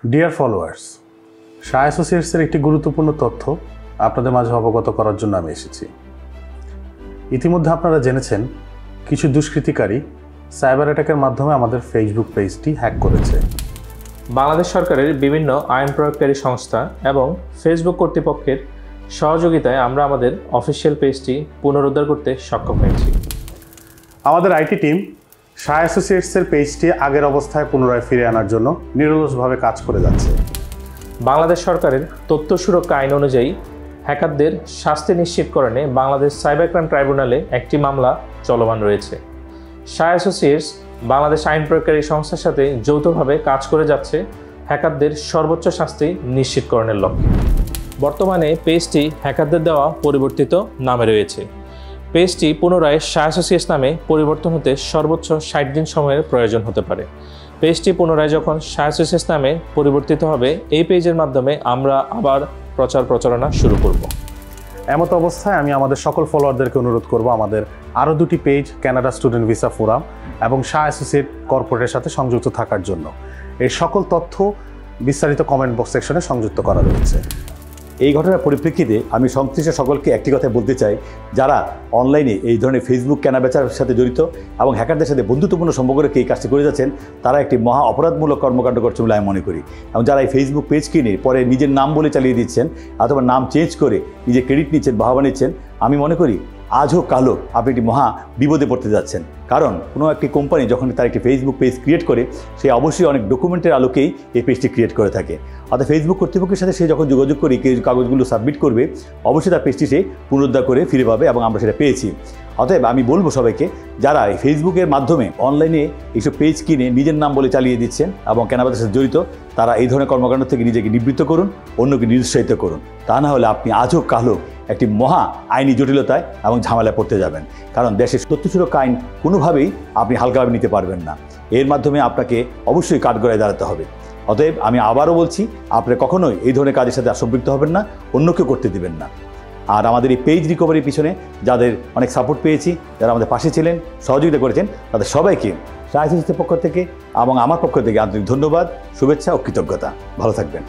Deer followers, Shah অ্যাসোসিয়েটসের একটি গুরুত্বপূর্ণ তথ্য আপনাদের মাঝে অবগত করার জন্য আমি এসেছি। ইতিমধ্যে আপনারা জেনেছেন কিছু দুষ্কৃতিকারী সাইবার অ্যাটাকের মাধ্যমে আমাদের ফেসবুক পেজটি হ্যাক করেছে। বাংলাদেশ সরকারের বিভিন্ন আইন প্রয়োগকারী সংস্থা এবং ফেসবুক কর্তৃপক্ষের সহযোগিতায় আমরা আমাদের অফিসিয়াল পেজটি পুনরুদ্ধার করতে সক্ষম হয়েছি। আমাদের আইটি টিম শাহ অ্যাসোসিয়েটসের পেজটি আগের অবস্থায় পুনরায় ফিরে আনার জন্য নিরলসভাবে কাজ করে যাচ্ছে। বাংলাদেশ সরকারের তথ্য সুরক্ষা আইন অনুযায়ী হ্যাকারদের শাস্তি নিশ্চিতকরণে বাংলাদেশ সাইবার ক্রাইম ট্রাইব্যুনালে একটি মামলা চলমান রয়েছে। শাহ অ্যাসোসিয়েটস বাংলাদেশ আইন প্রয়োগকারী সংস্থার সাথে যৌথভাবে কাজ করে যাচ্ছে হ্যাকারদের সর্বোচ্চ শাস্তি নিশ্চিতকরণের লক্ষ্যে। বর্তমানে পেজটি হ্যাকারদের দেওয়া পরিবর্তিত নামে রয়েছে। পেজটি পুনরায় শাহ অ্যাসোসিয়েটস নামে পরিবর্তন হতে সর্বোচ্চ 60 দিন সময়ের প্রয়োজন হতে পারে। পেজটি পুনরায় যখন শাহ অ্যাসোসিয়েটস নামে পরিবর্তিত হবে, এই পেজের মাধ্যমে আমরা আবার প্রচারণা শুরু করব। এমত অবস্থায় আমি আমাদের সকল ফলোয়ারদেরকে অনুরোধ করব আমাদের আরও দুটি page Canada student visa forum এবং শাহ অ্যাসোসিয়েট কর্পোরেটের সাথে সংযুক্ত থাকার জন্য। এই সকল তথ্য বিস্তারিত কমেন্ট বক্স সেকশনে সংযুক্ত করা রয়েছে। এই ঘটনার পরিপ্রেক্ষিতে আমি সংশ্লিষ্ট সকলকে একটি কথা বলতে চাই, যারা অনলাইনে এই ধরনের ফেসবুক কেনাবেচার সাথে জড়িত এবং হ্যাকারদের সাথে বন্ধুত্বপূর্ণ সম্পর্ক রেখে এই কাজটি করে যাচ্ছেন, তারা একটি মহা অপরাধমূলক কর্মকাণ্ড করছে বলে আমি মনে করি। এবং যারা এই ফেসবুক পেজ কিনে পরে নিজের নাম বলে চালিয়ে দিচ্ছেন অথবা নাম চেঞ্জ করে নিজে ক্রেডিট নিচ্ছেন, বাহবা নিচ্ছেন, আমি মনে করি আজও কালো আপনি একটি মহা বিপদে পড়তে যাচ্ছেন। কারণ কোনো একটি কোম্পানি যখন তার একটি ফেসবুক পেজ ক্রিয়েট করে, সে অবশ্যই অনেক ডকুমেন্টের আলোকেই এই পেজটি ক্রিয়েট করে থাকে। অর্থাৎ ফেসবুক কর্তৃপক্ষের সাথে সে যখন যোগাযোগ করে কাগজগুলো সাবমিট করবে, অবশ্যই তার পেজটি সে পুনরুদ্ধার করে ফিরে পাবে এবং আমরা সেটা পেয়েছি। অতএব আমি বলবো সবাইকে, যারা এই ফেসবুকের মাধ্যমে অনলাইনে এইসব পেজ কিনে নিজের নাম বলে চালিয়ে দিচ্ছেন এবং কেনাবেচার সাথে জড়িত, তারা এই ধরনের কর্মকাণ্ড থেকে নিজেকে নিবৃত্ত করুন, অন্যকে নিরুৎসাহিত করুন। তা না হলে আপনি আজও কালো একটি মহা আইনি জটিলতায় এবং ঝামেলায় পড়তে যাবেন। কারণ দেশের তথ্য সুরক্ষা আইন কোনোভাবেই আপনি হালকাভাবে নিতে পারবেন না। এর মাধ্যমে আপনাকে অবশ্যই কাঠগড়ায় দাঁড়াতে হবে। অতএব আমি আবারও বলছি, আপনি কখনোই এই ধরনের কাজের সাথে সম্পৃক্ত হবেন না, অন্যকেও করতে দিবেন না। আর আমাদের এই পেজ রিকভারির পিছনে যাদের অনেক সাপোর্ট পেয়েছি, যারা আমাদের পাশে ছিলেন, সহযোগিতা করেছেন, তাদের সবাইকে শাহ অ্যাসোসিয়েটসের পক্ষ থেকে এবং আমার পক্ষ থেকে আন্তরিক ধন্যবাদ, শুভেচ্ছা ও কৃতজ্ঞতা। ভালো থাকবেন।